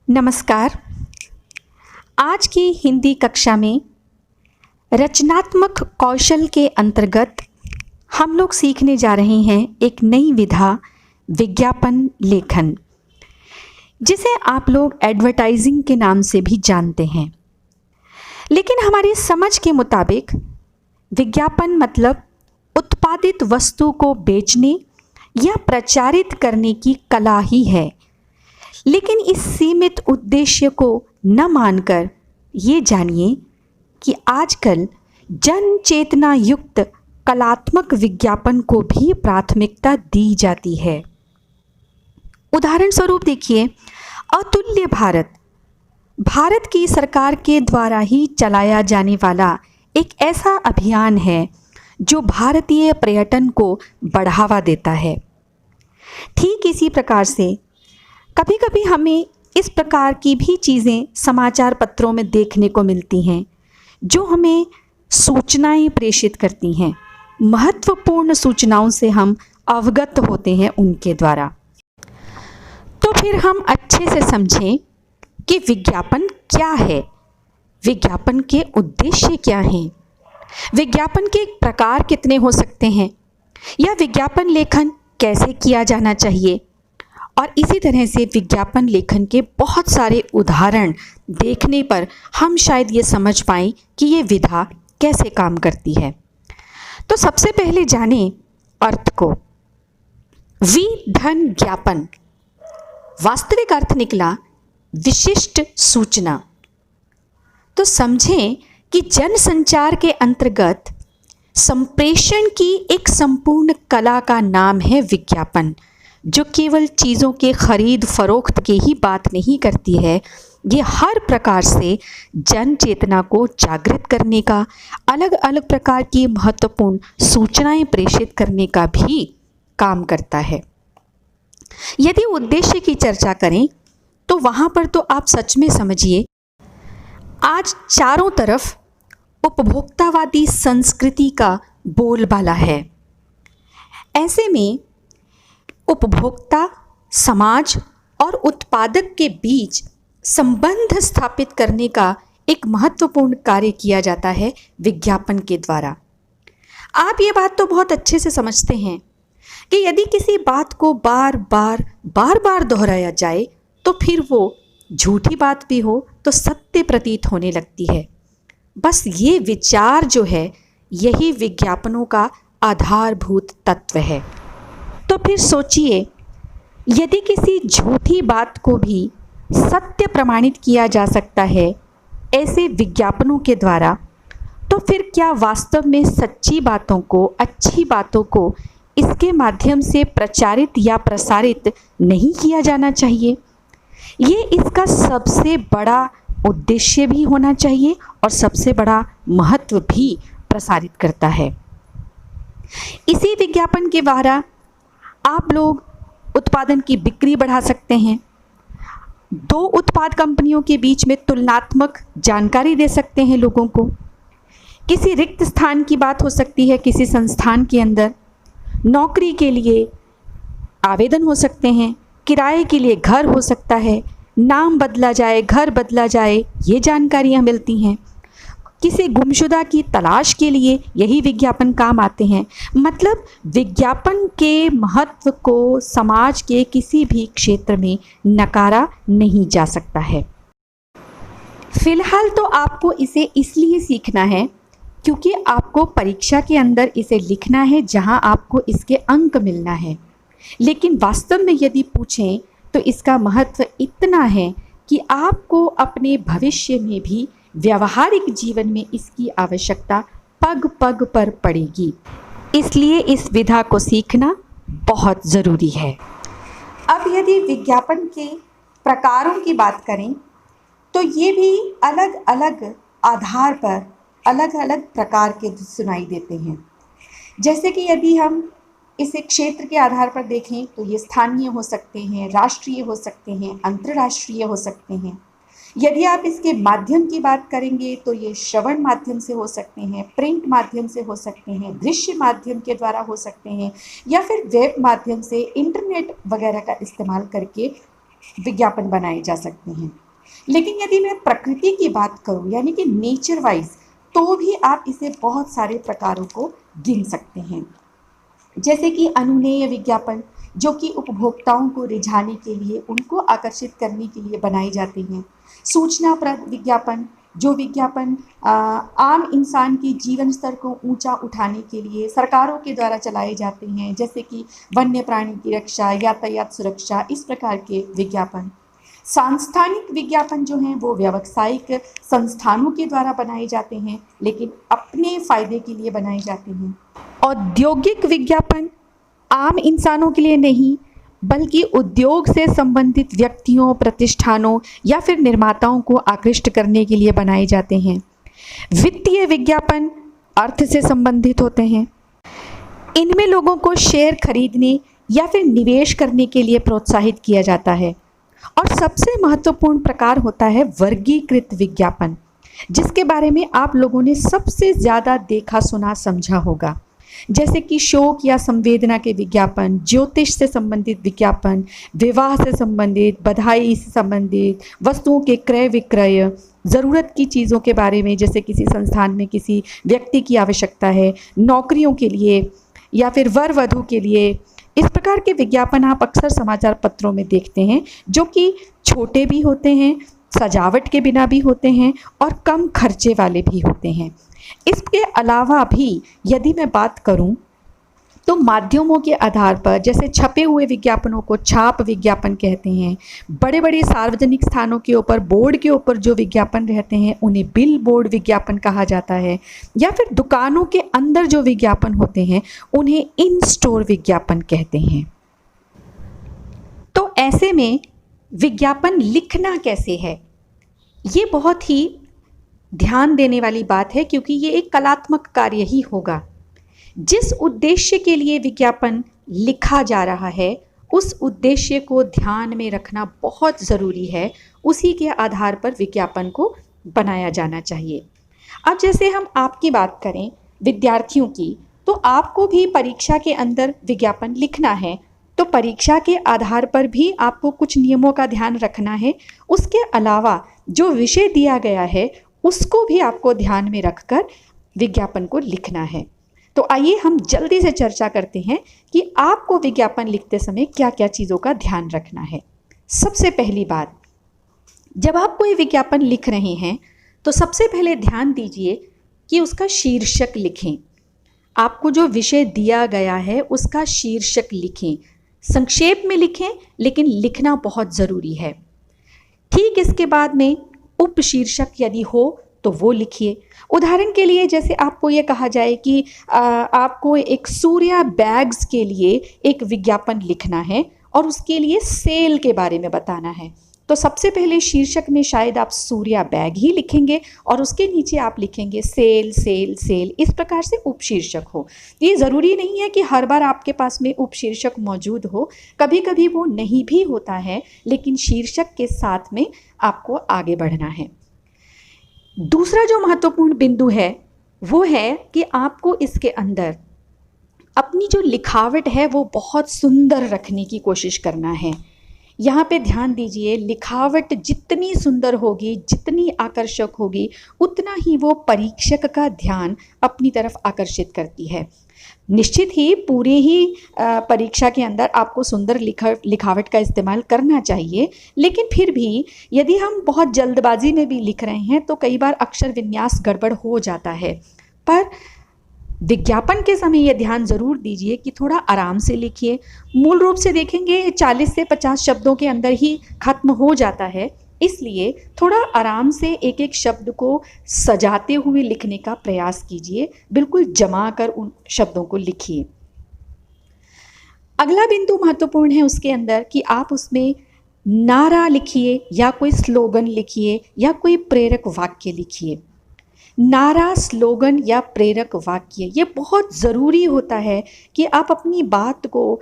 नमस्कार। आज की हिंदी कक्षा में रचनात्मक कौशल के अंतर्गत हम लोग सीखने जा रहे हैं एक नई विधा विज्ञापन लेखन, जिसे आप लोग एडवर्टाइजिंग के नाम से भी जानते हैं। लेकिन हमारी समझ के मुताबिक विज्ञापन मतलब उत्पादित वस्तु को बेचने या प्रचारित करने की कला ही है। लेकिन इस सीमित उद्देश्य को न मानकर ये जानिए कि आजकल जन चेतना युक्त कलात्मक विज्ञापन को भी प्राथमिकता दी जाती है। उदाहरण स्वरूप देखिए, अतुल्य भारत भारत की सरकार के द्वारा ही चलाया जाने वाला एक ऐसा अभियान है जो भारतीय पर्यटन को बढ़ावा देता है। ठीक इसी प्रकार से कभी कभी हमें इस प्रकार की भी चीज़ें समाचार पत्रों में देखने को मिलती हैं जो हमें सूचनाएं प्रेषित करती हैं। महत्वपूर्ण सूचनाओं से हम अवगत होते हैं उनके द्वारा। तो फिर हम अच्छे से समझें कि विज्ञापन क्या है, विज्ञापन के उद्देश्य क्या हैं, विज्ञापन के प्रकार कितने हो सकते हैं, या विज्ञापन लेखन कैसे किया जाना चाहिए। और इसी तरह से विज्ञापन लेखन के बहुत सारे उदाहरण देखने पर हम शायद ये समझ पाएं कि ये विधा कैसे काम करती है। तो सबसे पहले जाने अर्थ को। धन ज्ञापन वास्तविक अर्थ निकला विशिष्ट सूचना। तो समझें कि जनसंचार के अंतर्गत संप्रेषण की एक संपूर्ण कला का नाम है विज्ञापन, जो केवल चीज़ों के खरीद फरोख्त की ही बात नहीं करती है। ये हर प्रकार से जन चेतना को जागृत करने का, अलग अलग प्रकार की महत्वपूर्ण सूचनाएं प्रेषित करने का भी काम करता है। यदि उद्देश्य की चर्चा करें तो वहाँ पर तो आप सच में समझिए, आज चारों तरफ उपभोक्तावादी संस्कृति का बोलबाला है। ऐसे में उपभोक्ता, समाज और उत्पादक के बीच संबंध स्थापित करने का एक महत्वपूर्ण कार्य किया जाता है विज्ञापन के द्वारा। आप ये बात तो बहुत अच्छे से समझते हैं कि यदि किसी बात को बार बार दोहराया जाए तो फिर वो झूठी बात भी हो तो सत्य प्रतीत होने लगती है। बस ये विचार जो है, यही विज्ञापनों का आधारभूत तत्व है। तो फिर सोचिए, यदि किसी झूठी बात को भी सत्य प्रमाणित किया जा सकता है ऐसे विज्ञापनों के द्वारा, तो फिर क्या वास्तव में सच्ची बातों को, अच्छी बातों को इसके माध्यम से प्रचारित या प्रसारित नहीं किया जाना चाहिए? ये इसका सबसे बड़ा उद्देश्य भी होना चाहिए और सबसे बड़ा महत्व भी प्रसारित करता है। इसी विज्ञापन के द्वारा आप लोग उत्पादन की बिक्री बढ़ा सकते हैं। दो उत्पाद कंपनियों के बीच में तुलनात्मक जानकारी दे सकते हैं लोगों को। किसी रिक्त स्थान की बात हो सकती है किसी संस्थान के अंदर, नौकरी के लिए आवेदन हो सकते हैं, किराए के लिए घर हो सकता है, नाम बदला जाए, घर बदला जाए, ये जानकारियाँ मिलती हैं। किसी गुमशुदा की तलाश के लिए यही विज्ञापन काम आते हैं। मतलब विज्ञापन के महत्व को समाज के किसी भी क्षेत्र में नकारा नहीं जा सकता है। फिलहाल तो आपको इसे इसलिए सीखना है क्योंकि आपको परीक्षा के अंदर इसे लिखना है, जहां आपको इसके अंक मिलना है। लेकिन वास्तव में यदि पूछें तो इसका महत्व इतना है कि आपको अपने भविष्य में भी व्यावहारिक जीवन में इसकी आवश्यकता पग पग पर पड़ेगी। इसलिए इस विधा को सीखना बहुत ज़रूरी है। अब यदि विज्ञापन के प्रकारों की बात करें तो ये भी अलग अलग आधार पर अलग अलग प्रकार के सुनाई देते हैं। जैसे कि यदि हम इसे क्षेत्र के आधार पर देखें तो ये स्थानीय हो सकते हैं, राष्ट्रीय हो सकते हैं, अंतर्राष्ट्रीय हो सकते हैं। यदि आप इसके माध्यम की बात करेंगे तो ये श्रवण माध्यम से हो सकते हैं, प्रिंट माध्यम से हो सकते हैं, दृश्य माध्यम के द्वारा हो सकते हैं, या फिर वेब माध्यम से इंटरनेट वगैरह का इस्तेमाल करके विज्ञापन बनाए जा सकते हैं। लेकिन यदि मैं प्रकृति की बात करूं, यानी कि नेचर वाइज, तो भी आप इसे बहुत सारे प्रकारों को गिन सकते हैं। जैसे कि अनुमेय विज्ञापन, जो कि उपभोक्ताओं को रिझाने के लिए, उनको आकर्षित करने के लिए बनाए जाते हैं। सूचनाप्रद विज्ञापन, जो विज्ञापन आम इंसान के जीवन स्तर को ऊंचा उठाने के लिए सरकारों के द्वारा चलाए जाते हैं, जैसे कि वन्य प्राणी की रक्षा, यातायात सुरक्षा, इस प्रकार के विज्ञापन। सांस्थानिक विज्ञापन जो हैं वो व्यावसायिक संस्थानों के द्वारा बनाए जाते हैं, लेकिन अपने फ़ायदे के लिए बनाए जाते हैं। औद्योगिक विज्ञापन आम इंसानों के लिए नहीं, बल्कि उद्योग से संबंधित व्यक्तियों, प्रतिष्ठानों या फिर निर्माताओं को आकृष्ट करने के लिए बनाए जाते हैं। वित्तीय विज्ञापन अर्थ से संबंधित होते हैं। इनमें लोगों को शेयर खरीदने या फिर निवेश करने के लिए प्रोत्साहित किया जाता है। और सबसे महत्वपूर्ण प्रकार होता है वर्गीकृत विज्ञापन, जिसके बारे में आप लोगों ने सबसे ज़्यादा देखा, सुना, समझा होगा। जैसे कि शोक या संवेदना के विज्ञापन, ज्योतिष से संबंधित विज्ञापन, विवाह से संबंधित, बधाई से संबंधित, वस्तुओं के क्रय विक्रय, ज़रूरत की चीज़ों के बारे में, जैसे किसी संस्थान में किसी व्यक्ति की आवश्यकता है, नौकरियों के लिए या फिर वर वधू के लिए। इस प्रकार के विज्ञापन आप अक्सर समाचार पत्रों में देखते हैं, जो कि छोटे भी होते हैं, सजावट के बिना भी होते हैं और कम खर्चे वाले भी होते हैं। इसके अलावा भी यदि मैं बात करूं तो माध्यमों के आधार पर, जैसे छपे हुए विज्ञापनों को छाप विज्ञापन कहते हैं। बड़े बड़े सार्वजनिक स्थानों के ऊपर, बोर्ड के ऊपर जो विज्ञापन रहते हैं उन्हें बिल बोर्ड विज्ञापन कहा जाता है। या फिर दुकानों के अंदर जो विज्ञापन होते हैं उन्हें इन स्टोर विज्ञापन कहते हैं। तो ऐसे में विज्ञापन लिखना कैसे है, ये बहुत ही ध्यान देने वाली बात है, क्योंकि ये एक कलात्मक कार्य ही होगा। जिस उद्देश्य के लिए विज्ञापन लिखा जा रहा है, उस उद्देश्य को ध्यान में रखना बहुत ज़रूरी है। उसी के आधार पर विज्ञापन को बनाया जाना चाहिए। अब जैसे हम आपकी बात करें विद्यार्थियों की, तो आपको भी परीक्षा के अंदर विज्ञापन लिखना है, तो परीक्षा के आधार पर भी आपको कुछ नियमों का ध्यान रखना है। उसके अलावा जो विषय दिया गया है उसको भी आपको ध्यान में रखकर विज्ञापन को लिखना है। तो आइए हम जल्दी से चर्चा करते हैं कि आपको विज्ञापन लिखते समय क्या क्या चीज़ों का ध्यान रखना है। सबसे पहली बात, जब आप कोई विज्ञापन लिख रहे हैं तो सबसे पहले ध्यान दीजिए कि उसका शीर्षक लिखें। आपको जो विषय दिया गया है उसका शीर्षक लिखें। संक्षेप में लिखें, लेकिन लिखना बहुत ज़रूरी है। ठीक इसके बाद में उपशीर्षक यदि हो तो वो लिखिए। उदाहरण के लिए जैसे आपको ये कहा जाए कि आपको एक सूर्या बैग्स के लिए एक विज्ञापन लिखना है और उसके लिए सेल के बारे में बताना है, तो सबसे पहले शीर्षक में शायद आप सूर्या बैग ही लिखेंगे और उसके नीचे आप लिखेंगे सेल सेल सेल। इस प्रकार से उपशीर्षक हो। ये ज़रूरी नहीं है कि हर बार आपके पास में उपशीर्षक मौजूद हो, कभी कभी वो नहीं भी होता है, लेकिन शीर्षक के साथ में आपको आगे बढ़ना है। दूसरा जो महत्वपूर्ण बिंदु है वो है कि आपको इसके अंदर अपनी जो लिखावट है वो बहुत सुंदर रखने की कोशिश करना है। यहाँ पे ध्यान दीजिए, लिखावट जितनी सुंदर होगी, जितनी आकर्षक होगी, उतना ही वो परीक्षक का ध्यान अपनी तरफ आकर्षित करती है। निश्चित ही पूरे ही परीक्षा के अंदर आपको सुंदर लिखावट का इस्तेमाल करना चाहिए, लेकिन फिर भी यदि हम बहुत जल्दबाजी में भी लिख रहे हैं तो कई बार अक्षर विन्यास गड़बड़ हो जाता है। पर विज्ञापन के समय यह ध्यान ज़रूर दीजिए कि थोड़ा आराम से लिखिए। मूल रूप से देखेंगे 40 से 50 शब्दों के अंदर ही खत्म हो जाता है, इसलिए थोड़ा आराम से एक एक शब्द को सजाते हुए लिखने का प्रयास कीजिए। बिल्कुल जमा कर उन शब्दों को लिखिए। अगला बिंदु महत्वपूर्ण है उसके अंदर कि आप उसमें नारा लिखिए या कोई स्लोगन लिखिए या कोई प्रेरक वाक्य लिखिए। नारा, स्लोगन या प्रेरक वाक्य ये बहुत ज़रूरी होता है कि आप अपनी बात को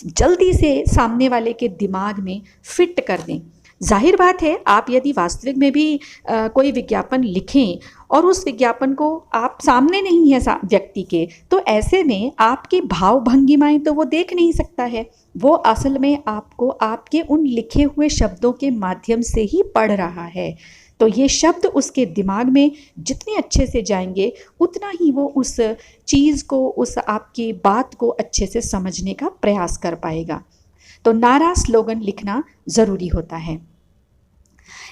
जल्दी से सामने वाले के दिमाग में फिट कर दें। जाहिर बात है, आप यदि वास्तविक में भी कोई विज्ञापन लिखें और उस विज्ञापन को आप सामने नहीं है व्यक्ति के, तो ऐसे में आपकी भाव भंगिमाएं तो वो देख नहीं सकता है। वो असल में आपको आपके उन लिखे हुए शब्दों के माध्यम से ही पढ़ रहा है। तो ये शब्द उसके दिमाग में जितने अच्छे से जाएंगे उतना ही वो उस चीज़ को, उस आपकी बात को अच्छे से समझने का प्रयास कर पाएगा। तो नारा स्लोगन लिखना ज़रूरी होता है।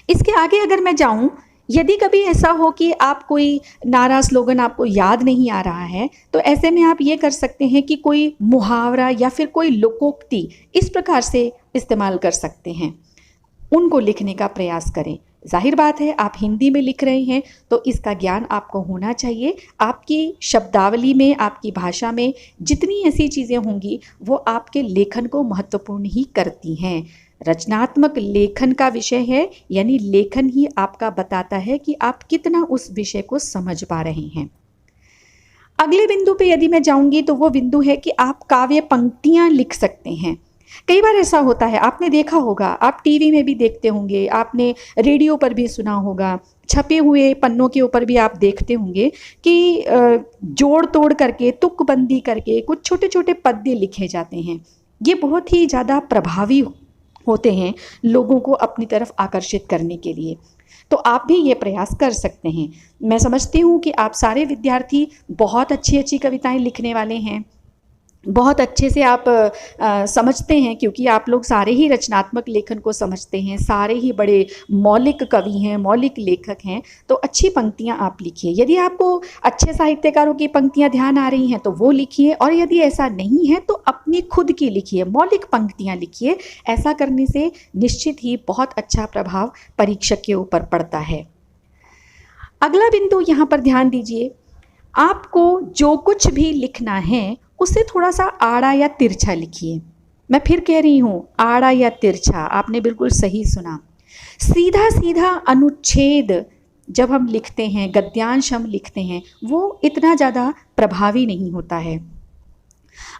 इसके आगे अगर मैं जाऊं, यदि कभी ऐसा हो कि आप कोई नारा स्लोगन आपको याद नहीं आ रहा है, तो ऐसे में आप ये कर सकते हैं कि कोई मुहावरा या फिर कोई लोकोक्ति इस प्रकार से इस्तेमाल कर सकते हैं, उनको लिखने का प्रयास करें। जाहिर बात है, आप हिंदी में लिख रहे हैं तो इसका ज्ञान आपको होना चाहिए। आपकी शब्दावली में, आपकी भाषा में जितनी ऐसी चीज़ें होंगी वो आपके लेखन को महत्वपूर्ण ही करती हैं। रचनात्मक लेखन का विषय है, यानी लेखन ही आपका बताता है कि आप कितना उस विषय को समझ पा रहे हैं। अगले बिंदु पे यदि मैं जाऊंगी तो वो बिंदु है कि आप काव्य पंक्तियां लिख सकते हैं। कई बार ऐसा होता है, आपने देखा होगा, आप टीवी में भी देखते होंगे, आपने रेडियो पर भी सुना होगा, छपे हुए पन्नों के ऊपर भी आप देखते होंगे कि जोड़ तोड़ करके, तुकबंदी करके कुछ छोटे छोटे पद्य लिखे जाते हैं। ये बहुत ही ज़्यादा प्रभावी होते हैं लोगों को अपनी तरफ आकर्षित करने के लिए। तो आप भी ये प्रयास कर सकते हैं। मैं समझती हूँ कि आप सारे विद्यार्थी बहुत अच्छी अच्छी कविताएं लिखने वाले हैं, बहुत अच्छे से आप समझते हैं, क्योंकि आप लोग सारे ही रचनात्मक लेखन को समझते हैं, सारे ही बड़े मौलिक कवि हैं, मौलिक लेखक हैं। तो अच्छी पंक्तियां आप लिखिए। यदि आपको अच्छे साहित्यकारों की पंक्तियां ध्यान आ रही हैं तो वो लिखिए, और यदि ऐसा नहीं है तो अपनी खुद की लिखिए, मौलिक पंक्तियां लिखिए। ऐसा करने से निश्चित ही बहुत अच्छा प्रभाव परीक्षक के ऊपर पड़ता है। अगला बिंदु यहाँ पर ध्यान दीजिए, आपको जो कुछ भी लिखना है उसे थोड़ा सा आड़ा या तिरछा लिखिए। मैं फिर कह रही हूँ, आड़ा या तिरछा, आपने बिल्कुल सही सुना। सीधा सीधा अनुच्छेद जब हम लिखते हैं, गद्यांश हम लिखते हैं, वो इतना ज़्यादा प्रभावी नहीं होता है।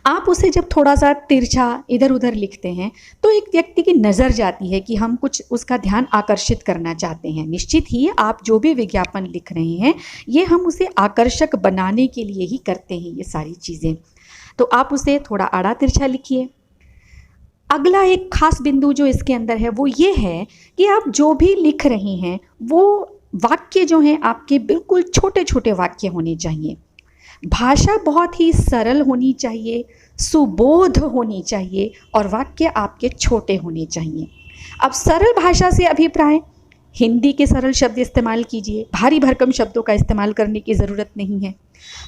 आप उसे जब थोड़ा सा तिरछा इधर उधर लिखते हैं तो एक व्यक्ति की नज़र जाती है कि हम कुछ उसका ध्यान आकर्षित करना चाहते हैं। निश्चित ही आप जो भी विज्ञापन लिख रहे हैं ये हम उसे आकर्षक बनाने के लिए ही करते हैं, ये सारी चीज़ें। तो आप उसे थोड़ा आड़ा तिरछा लिखिए। अगला एक खास बिंदु जो इसके अंदर है वो ये है कि आप जो भी लिख रहे हैं वो वाक्य जो हैं आपके बिल्कुल छोटे छोटे वाक्य होने चाहिए। भाषा बहुत ही सरल होनी चाहिए, सुबोध होनी चाहिए, और वाक्य आपके छोटे होने चाहिए। अब सरल भाषा से अभिप्राय, हिंदी के सरल शब्द इस्तेमाल कीजिए, भारी भरकम शब्दों का इस्तेमाल करने की ज़रूरत नहीं है।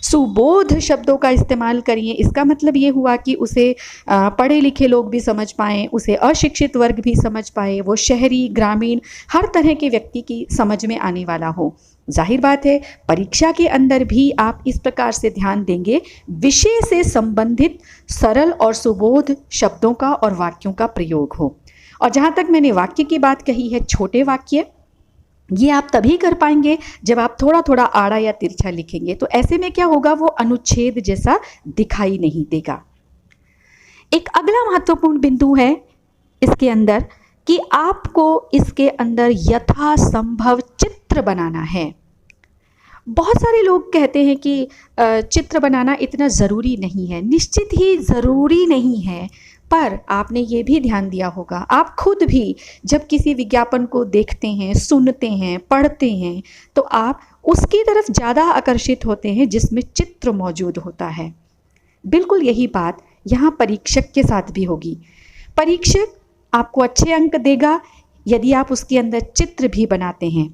सुबोध शब्दों का इस्तेमाल करिए। इसका मतलब ये हुआ कि उसे पढ़े लिखे लोग भी समझ पाएँ, उसे अशिक्षित वर्ग भी समझ पाए, वो शहरी ग्रामीण हर तरह के व्यक्ति की समझ में आने वाला हो। जाहिर बात है, परीक्षा के अंदर भी आप इस प्रकार से ध्यान देंगे, विषय से संबंधित सरल और सुबोध शब्दों का और वाक्यों का प्रयोग हो। और जहाँ तक मैंने वाक्य की बात कही है, छोटे वाक्य, ये आप तभी कर पाएंगे जब आप थोड़ा थोड़ा आड़ा या तिरछा लिखेंगे। तो ऐसे में क्या होगा, वो अनुच्छेद जैसा दिखाई नहीं देगा। एक अगला महत्वपूर्ण बिंदु है इसके अंदर कि आपको इसके अंदर यथासंभव चित्र बनाना है। बहुत सारे लोग कहते हैं कि चित्र बनाना इतना ज़रूरी नहीं है। निश्चित ही ज़रूरी नहीं है, पर आपने ये भी ध्यान दिया होगा, आप खुद भी जब किसी विज्ञापन को देखते हैं, सुनते हैं, पढ़ते हैं, तो आप उसकी तरफ ज़्यादा आकर्षित होते हैं जिसमें चित्र मौजूद होता है। बिल्कुल यही बात यहाँ परीक्षक के साथ भी होगी। परीक्षक आपको अच्छे अंक देगा यदि आप उसके अंदर चित्र भी बनाते हैं।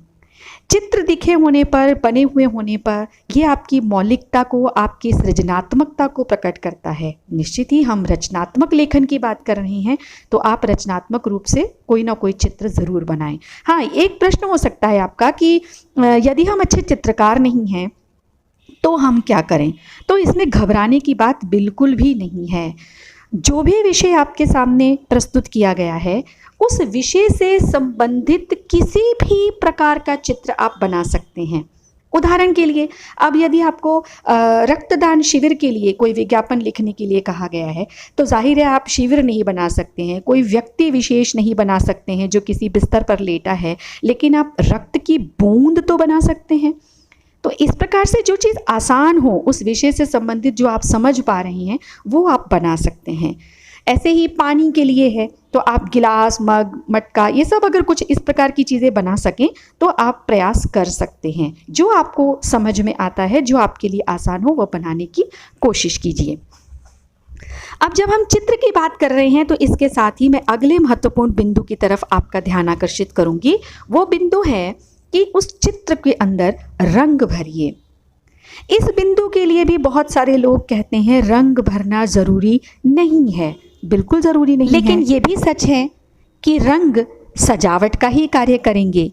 चित्र दिखे होने पर, बने हुए होने पर, ये आपकी मौलिकता को, आपकी सृजनात्मकता को प्रकट करता है। निश्चित ही हम रचनात्मक लेखन की बात कर रहे हैं, तो आप रचनात्मक रूप से कोई ना कोई चित्र ज़रूर बनाएं। हाँ, एक प्रश्न हो सकता है आपका कि यदि हम अच्छे चित्रकार नहीं हैं तो हम क्या करें? तो इसमें घबराने की बात बिल्कुल भी नहीं है। जो भी विषय आपके सामने प्रस्तुत किया गया है, उस विषय से संबंधित किसी भी प्रकार का चित्र आप बना सकते हैं। उदाहरण के लिए, अब यदि आपको रक्तदान शिविर के लिए कोई विज्ञापन लिखने के लिए कहा गया है, तो जाहिर है आप शिविर नहीं बना सकते हैं, कोई व्यक्ति विशेष नहीं बना सकते हैं जो किसी बिस्तर पर लेटा है, लेकिन आप रक्त की बूंद तो बना सकते हैं। तो इस प्रकार से जो चीज़ आसान हो, उस विषय से संबंधित जो आप समझ पा रहे हैं, वो आप बना सकते हैं। ऐसे ही पानी के लिए है, तो आप गिलास, मग, मटका, ये सब अगर कुछ इस प्रकार की चीज़ें बना सकें तो आप प्रयास कर सकते हैं। जो आपको समझ में आता है, जो आपके लिए आसान हो, वो बनाने की कोशिश कीजिए। अब जब हम चित्र की बात कर रहे हैं, तो इसके साथ ही मैं अगले महत्वपूर्ण बिंदु की तरफ आपका ध्यान आकर्षित करूंगी। वो बिंदु है कि उस चित्र के अंदर रंग भरिए। इस बिंदु के लिए भी बहुत सारे लोग कहते हैं रंग भरना ज़रूरी नहीं है। बिल्कुल ज़रूरी नहीं है, लेकिन ये भी सच है कि रंग सजावट का ही कार्य करेंगे,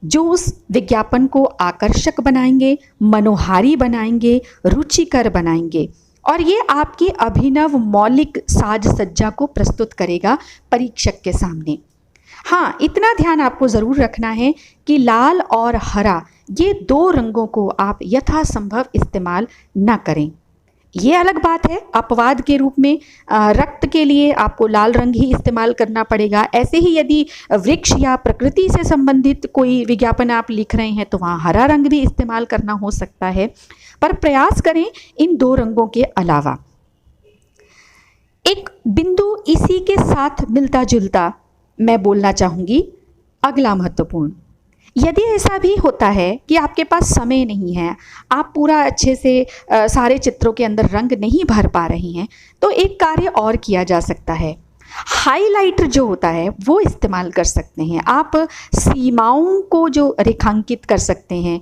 जो उस विज्ञापन को आकर्षक बनाएंगे, मनोहारी बनाएंगे, रुचिकर बनाएंगे, और ये आपकी अभिनव मौलिक साज सज्जा को प्रस्तुत करेगा परीक्षक के सामने। हाँ, इतना ध्यान आपको ज़रूर रखना है कि लाल और हरा, ये दो रंगों को आप यथासंभव इस्तेमाल न करें। ये अलग बात है, अपवाद के रूप में रक्त के लिए आपको लाल रंग ही इस्तेमाल करना पड़ेगा। ऐसे ही यदि वृक्ष या प्रकृति से संबंधित कोई विज्ञापन आप लिख रहे हैं, तो वहाँ हरा रंग भी इस्तेमाल करना हो सकता है, पर प्रयास करें इन दो रंगों के अलावा। एक बिंदु इसी के साथ मिलता जुलता मैं बोलना चाहूँगी, अगला महत्वपूर्ण। यदि ऐसा भी होता है कि आपके पास समय नहीं है, आप पूरा अच्छे से सारे चित्रों के अंदर रंग नहीं भर पा रही हैं, तो एक कार्य और किया जा सकता है। हाइलाइटर जो होता है वो इस्तेमाल कर सकते हैं। आप सीमाओं को जो रेखांकित कर सकते हैं,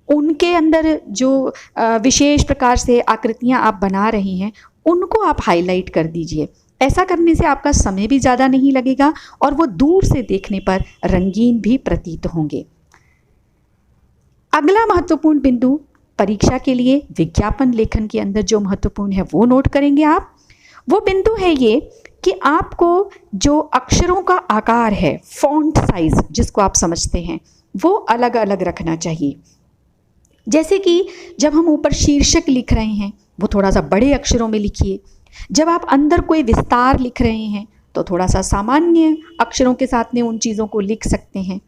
उनके अंदर जो विशेष प्रकार से आकृतियाँ आप बना रही हैं, उनको आप हाईलाइट कर दीजिए। ऐसा करने से आपका समय भी ज़्यादा नहीं लगेगा और वो दूर से देखने पर रंगीन भी प्रतीत होंगे। अगला महत्वपूर्ण बिंदु परीक्षा के लिए विज्ञापन लेखन के अंदर जो महत्वपूर्ण है वो नोट करेंगे आप। वो बिंदु है ये कि आपको जो अक्षरों का आकार है, फॉन्ट साइज जिसको आप समझते हैं, वो अलग अलग रखना चाहिए। जैसे कि जब हम ऊपर शीर्षक लिख रहे हैं, वो थोड़ा सा बड़े अक्षरों में लिखिए। जब आप अंदर कोई विस्तार लिख रहे हैं, तो थोड़ा सा सामान्य अक्षरों के साथ में उन चीज़ों को लिख सकते हैं।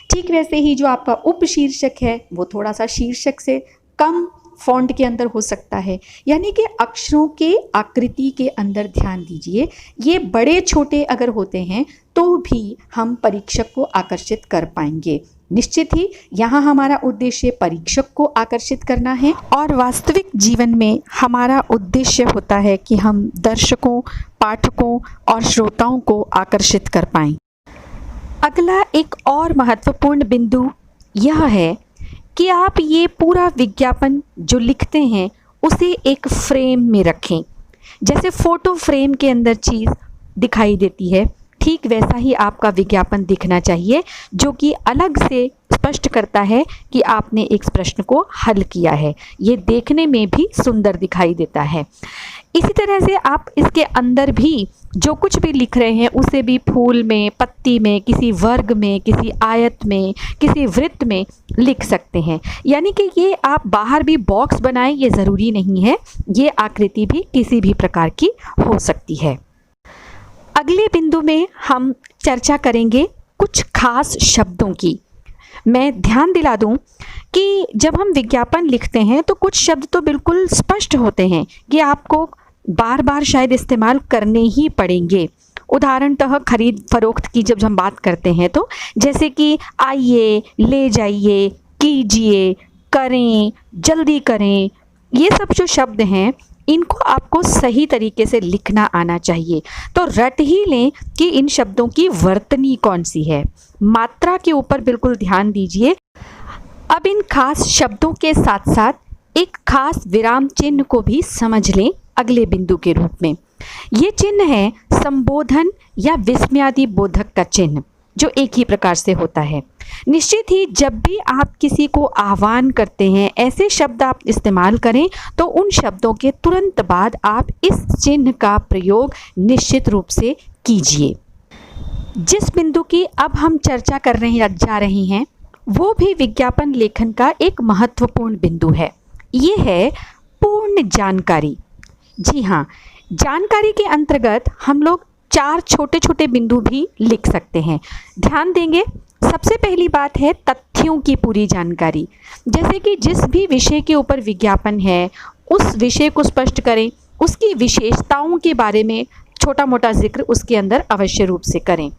ठीक वैसे ही जो आपका उपशीर्षक है, वो थोड़ा सा शीर्षक से कम फॉन्ट के अंदर हो सकता है। यानी कि अक्षरों के आकृति के अंदर ध्यान दीजिए। ये बड़े छोटे अगर होते हैं तो भी हम परीक्षक को आकर्षित कर पाएंगे। निश्चित ही यहाँ हमारा उद्देश्य परीक्षक को आकर्षित करना है, और वास्तविक जीवन में हमारा उद्देश्य होता है कि हम दर्शकों, पाठकों और श्रोताओं को आकर्षित कर पाएं। अगला एक और महत्वपूर्ण बिंदु यह है कि आप ये पूरा विज्ञापन जो लिखते हैं उसे एक फ्रेम में रखें। जैसे फ़ोटो फ्रेम के अंदर चीज़ दिखाई देती है, ठीक वैसा ही आपका विज्ञापन दिखना चाहिए, जो कि अलग से स्पष्ट करता है कि आपने एक प्रश्न को हल किया है। ये देखने में भी सुंदर दिखाई देता है। इसी तरह से आप इसके अंदर भी जो कुछ भी लिख रहे हैं उसे भी फूल में, पत्ती में, किसी वर्ग में, किसी आयत में, किसी वृत्त में लिख सकते हैं। यानी कि ये आप बाहर भी बॉक्स बनाएं, ये ज़रूरी नहीं है। ये आकृति भी किसी भी प्रकार की हो सकती है। अगले बिंदु में हम चर्चा करेंगे कुछ खास शब्दों की। मैं ध्यान दिला दूं कि जब हम विज्ञापन लिखते हैं तो कुछ शब्द तो बिल्कुल स्पष्ट होते हैं कि आपको बार बार शायद इस्तेमाल करने ही पड़ेंगे। उदाहरणतः खरीद फरोख्त की जब हम बात करते हैं, तो जैसे कि आइए, ले जाइए, कीजिए, करें, जल्दी करें, ये सब जो शब्द हैं इनको आपको सही तरीके से लिखना आना चाहिए। तो रट ही लें कि इन शब्दों की वर्तनी कौन सी है। मात्रा के ऊपर बिल्कुल ध्यान दीजिए। अब इन खास शब्दों के साथ साथ एक खास विराम चिन्ह को भी समझ लें अगले बिंदु के रूप में। ये चिन्ह है संबोधन या विस्मयादि बोधक का चिन्ह, जो एक ही प्रकार से होता है। निश्चित ही जब भी आप किसी को आह्वान करते हैं, ऐसे शब्द आप इस्तेमाल करें तो उन शब्दों के तुरंत बाद आप इस चिन्ह का प्रयोग निश्चित रूप से कीजिए। जिस बिंदु की अब हम चर्चा कर रहे जा रहे हैं वो भी विज्ञापन लेखन का एक महत्वपूर्ण बिंदु है। ये है पूर्ण जानकारी। जी हाँ, जानकारी के अंतर्गत हम लोग 4 छोटे छोटे बिंदु भी लिख सकते हैं। ध्यान देंगे, सबसे पहली बात है तथ्यों की पूरी जानकारी। जैसे कि जिस भी विषय के ऊपर विज्ञापन है उस विषय को स्पष्ट करें, उसकी विशेषताओं के बारे में छोटा मोटा जिक्र उसके अंदर अवश्य रूप से करें।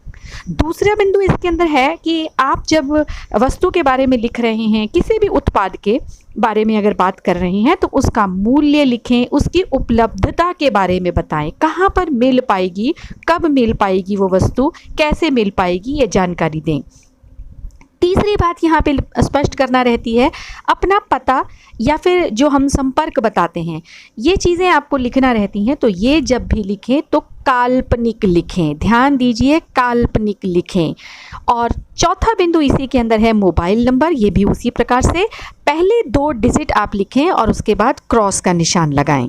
दूसरा बिंदु इसके अंदर है कि आप जब वस्तु के बारे में लिख रहे हैं, किसी भी उत्पाद के बारे में अगर बात कर रहे हैं, तो उसका मूल्य लिखें, उसकी उपलब्धता के बारे में बताएं, कहाँ पर मिल पाएगी, कब मिल पाएगी वो वस्तु, कैसे मिल पाएगी, ये जानकारी दें। तीसरी बात यहाँ पे स्पष्ट करना रहती है अपना पता या फिर जो हम संपर्क बताते हैं, ये चीज़ें आपको लिखना रहती हैं। तो ये जब भी लिखें तो काल्पनिक लिखें, ध्यान दीजिए, काल्पनिक लिखें। और चौथा बिंदु इसी के अंदर है मोबाइल नंबर। ये भी उसी प्रकार से पहले 2 डिजिट आप लिखें और उसके बाद क्रॉस का निशान लगाएं।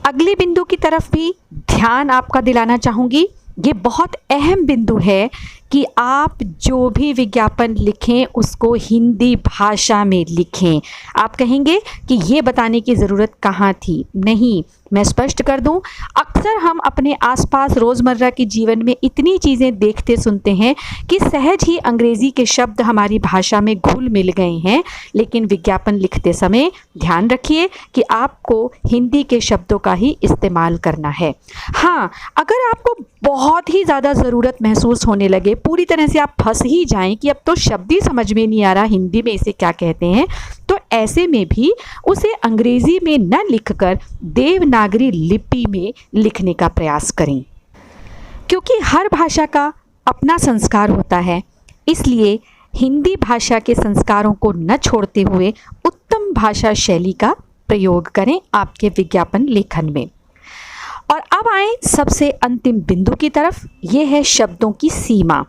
अगले बिंदु की तरफ भी ध्यान आपका दिलाना चाहूँगी। ये बहुत अहम बिंदु है कि आप जो भी विज्ञापन लिखें उसको हिंदी भाषा में लिखें। आप कहेंगे कि ये बताने की ज़रूरत कहाँ थी? नहीं, मैं स्पष्ट कर दूं, अक्सर हम अपने आसपास रोज़मर्रा के जीवन में इतनी चीज़ें देखते सुनते हैं कि सहज ही अंग्रेज़ी के शब्द हमारी भाषा में घुल मिल गए हैं। लेकिन विज्ञापन लिखते समय ध्यान रखिए कि आपको हिंदी के शब्दों का ही इस्तेमाल करना है। हाँ, अगर आपको बहुत ही ज़्यादा ज़रूरत महसूस होने लगे, पूरी तरह से आप फंस ही जाएं कि अब तो शब्द ही समझ में नहीं आ रहा हिंदी में इसे क्या कहते हैं, तो ऐसे में भी उसे अंग्रेज़ी में न लिखकर देवनागरी लिपि में लिखने का प्रयास करें। क्योंकि हर भाषा का अपना संस्कार होता है, इसलिए हिंदी भाषा के संस्कारों को न छोड़ते हुए उत्तम भाषा शैली का प्रयोग करें आपके विज्ञापन लेखन में। और अब आए सबसे अंतिम बिंदु की तरफ, ये है शब्दों की सीमा।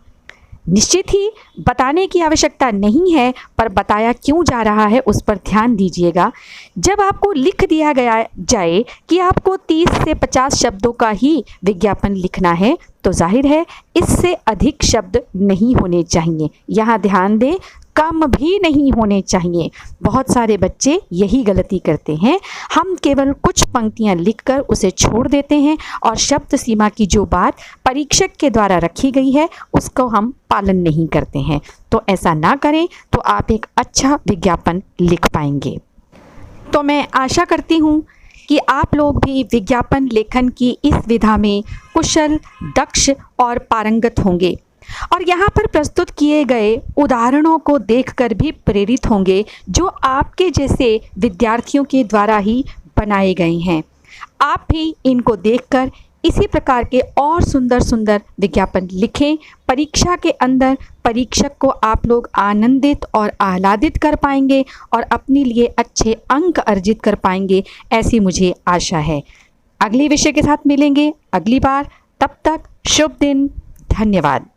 निश्चित ही बताने की आवश्यकता नहीं है, पर बताया क्यों जा रहा है उस पर ध्यान दीजिएगा। जब आपको लिख दिया गया जाए कि आपको 30 से 50 शब्दों का ही विज्ञापन लिखना है, तो जाहिर है इससे अधिक शब्द नहीं होने चाहिए। यहाँ ध्यान दें, कम भी नहीं होने चाहिए। बहुत सारे बच्चे यही गलती करते हैं, हम केवल कुछ पंक्तियां लिखकर उसे छोड़ देते हैं और शब्द सीमा की जो बात परीक्षक के द्वारा रखी गई है उसको हम पालन नहीं करते हैं। तो ऐसा ना करें तो आप एक अच्छा विज्ञापन लिख पाएंगे। तो मैं आशा करती हूँ कि आप लोग भी विज्ञापन लेखन की इस विधा में कुशल, दक्ष और पारंगत होंगे और यहाँ पर प्रस्तुत किए गए उदाहरणों को देखकर भी प्रेरित होंगे, जो आपके जैसे विद्यार्थियों के द्वारा ही बनाए गए हैं। आप भी इनको देखकर इसी प्रकार के और सुंदर सुंदर विज्ञापन लिखें। परीक्षा के अंदर परीक्षक को आप लोग आनंदित और आह्लादित कर पाएंगे और अपने लिए अच्छे अंक अर्जित कर पाएंगे, ऐसी मुझे आशा है। अगले विषय के साथ मिलेंगे अगली बार, तब तक शुभ दिन, धन्यवाद।